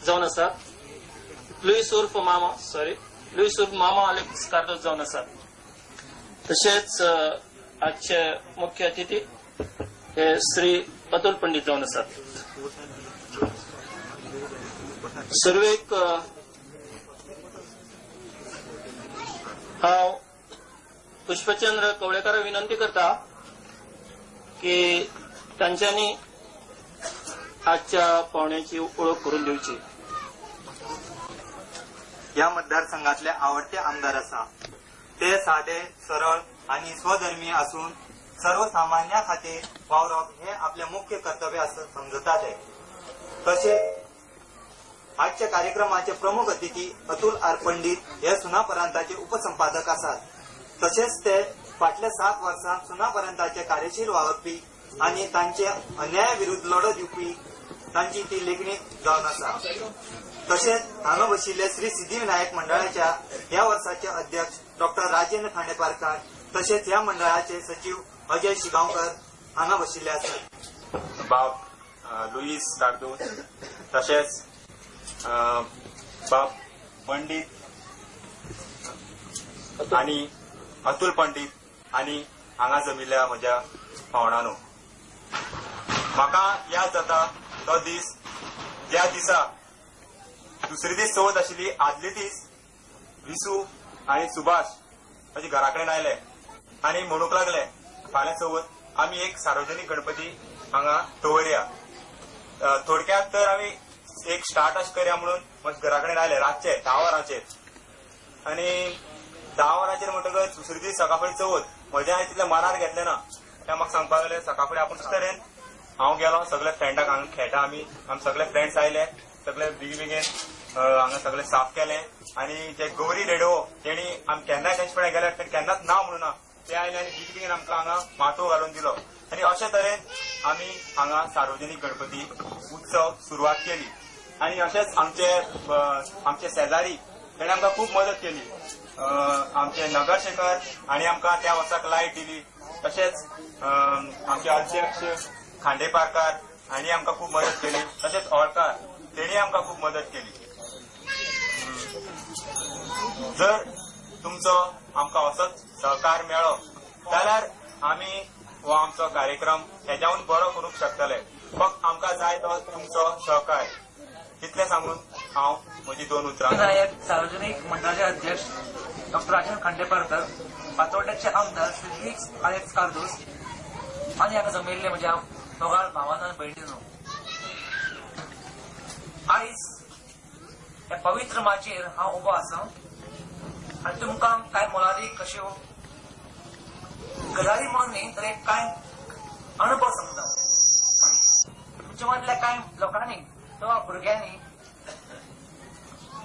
जावन आसात। लुईस उर्फ मामा अलेक्स कार्दोस जावन आसात। तशेंच आजचे मुख्य अतिथी हे श्री अतुल पंडित जावन आसात। सर्वेक हांव पुष्पचंद्र कवळेकार विनंती करता की तांच्यांनी आजच्या पावण्याची ओळख करून दिवची। या मतदारसंघातले आवडते आमदार असा ते साधे सरळ आणि स्वधर्मीय असून सर्वसामान्या खातीर वावरप हे आपले मुख्य कर्तव्य असं समजतात आहे। तसेच आजच्या कार्यक्रमाचे प्रमुख अतिथी अतुल आर पंडित हे सुनापरांताचे उपसंपादक असतात। तसेच ते फाटल्या 7 वर्सांत सुनापरांताचे कार्यशील वावरपी आणि तांचे अन्यायाविरुद्ध लढत दिवपी तांची ती लेखणी जावन आसा। तसेच हांगा बशिल्ले श्री सिद्धिविनायक मंडळाच्या या वर्साचे अध्यक्ष डॉक्टर राजेंद्र खांडेपारकार तसेच या मंडळाचे सचिव अजय शिगांवकर हांगा बशिल्ले आसात। बाब लुईस कार्दोस तसेच बाब पंडित आणि अतुल पंडित आणि हांगा जमिल्ल्या म्हज्या पावणानो, म्हाका याद जाता तो दीस ज्या दिसा दुसरे दीस चवथ आशिल्ली। आदले दीस विसू आणि सुभाष म्हजे घरा कडेन आयले आणि म्हणूंक लागले फाल्यां चवथ आमी एक सार्वजनीक गणपती हांगा दवरया। थोडक्यात तर आमी एक स्टार्ट अशें करया म्हणून म्हज्या घरा कडेन आयले रातचे 10 वरांचेर आणि 10 वरांचेर म्हणटकच दुसरे दीस सकाळ फुडें चवथ म्हजें हांवें तितलें मनार घेतलें ना। ते म्हाका सांगपाक लागले सकाळ फुडें आपूण तरेन हांव गेलो सगळे फ्रेंडाक हांगा खेळटा आमी सगळे फ्रेंड्स आयले सगळे बेगीन हांगा सगळे साफ केले आणि जे गौरी रेडो तेणी आमी केन्नाय तेंचे फुडें गेल्यार ते केन्नाच ना म्हणूना ते आयले आनी बेगीन आमकां हांगा माटोव घालून दिलो आणि अशे तरेन आमी हांगा सार्वजनीक गणपती उत्सव सुरवात केली। आणि अशेंच आमचे शेजारी तेणे आमकां खूब मदत केली। आमचे नगरसेवक हांणी आमकां त्या वर्साक लायट दिली। तशेंच आमचे अध्यक्ष खांडेपारकार हांणी आमकां खूब मदत केली। तशेंच होळकार तेणी आमकां खूब मदत केली। जर तुमचो आमकां असोच सहकार मेळ्ळो जाल्यार आमी हो आमचो कार्यक्रम हेज्याहून बरो करूंक शकतले। फक्त आमकां जाय तो तुमचो सहकार। इतलें सांगून हांव म्हजी 2 उतरां सार्वजनिक मंडळाचे अध्यक्ष डॉक्टर राजेंद्र खांडेपारकर, फातोर्ड्याचे आमदार श्री लुईस अलेक्स कार्दोस आणि हांगा जमिल्ले म्हज्या दोगां भावांनो आनी भयणींनो, आयज ह्या पवित्र माचयेर हांव उबो आसा आनी तुमकां कांय मोलादीक अश्यो गजाली म्हणून न्ही तर एक कांय अनुभव सांगता। तुमच्या मदल्या कांय लोकांनी किंवा भुरग्यांनी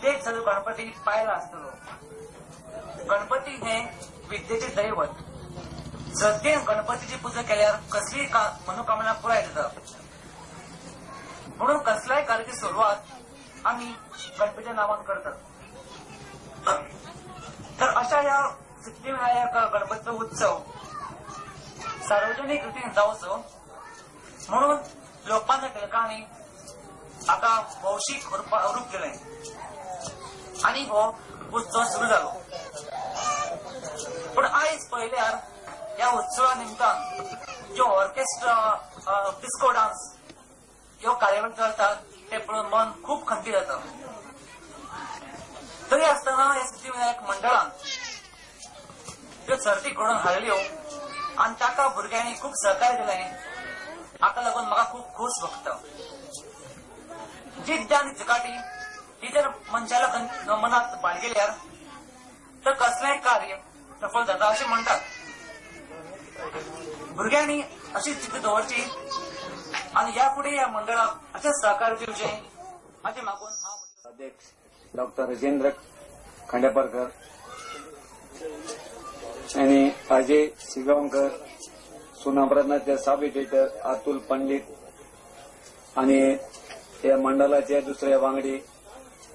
तेच जर गणपती पाहिला आसतलो। गणपती हे विद्येचे दैवत। श्रद्धेन गणपतीची पूजा केल्यार कसलीय मनोकामना पुराय जाता। म्हणून कसल्याय कार्याची सुरवात आम्ही गणपतीच्या नावान करतात। तर अशा या सिद्धिविनायक गणपतीचो उत्सव सार्वजनिक रितीन जावचो म्हणून लोकमान्य टिळकांनी हाका भौशीक रूप दिलें आणि हो उत्सव सुरू जालो। पण आयज पळयल्यार ह्या उत्सवा निमतान ज्यो ऑर्केस्ट्रा डिस्को डान्स ह्यो कार्यावळी चलतात ते पळोवन मन खूब खंती जाता। तरी आसतना ह्या सिद्धिविनायक मंडळान ह्यो सर्ती घडोवन हाडल्यो आणि ताका भुरग्यांनी खूब सहकार्य दिलें। हाका लागून म्हाका खूब खोस भोगता। जिद्द आनी चिकाटी ही जर मनशाला मनात बाळगिल्यार तर कसलेंय कार्य सफल जाता अशें म्हणटात। भुरग्यांनी अशी जिद्द दवरची आणि या फुडें ह्या मंडळाक अशें सहकार्य दिवचें हाचे मागून हांव अध्यक्ष डॉक्टर राजेंद्र खांडेपारकर आणि अजय शिगांवकर, सुनापरांताचे सब एडिटर अतुल पंडित आणि या मंडळाचे दुसरे वांगडी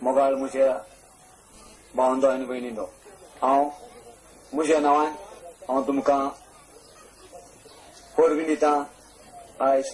मोगाळ मुझे भावंदो आनी भयणींनो, हांव म्हज्या नांवान हांव तुमकां परबीं दितां। आयज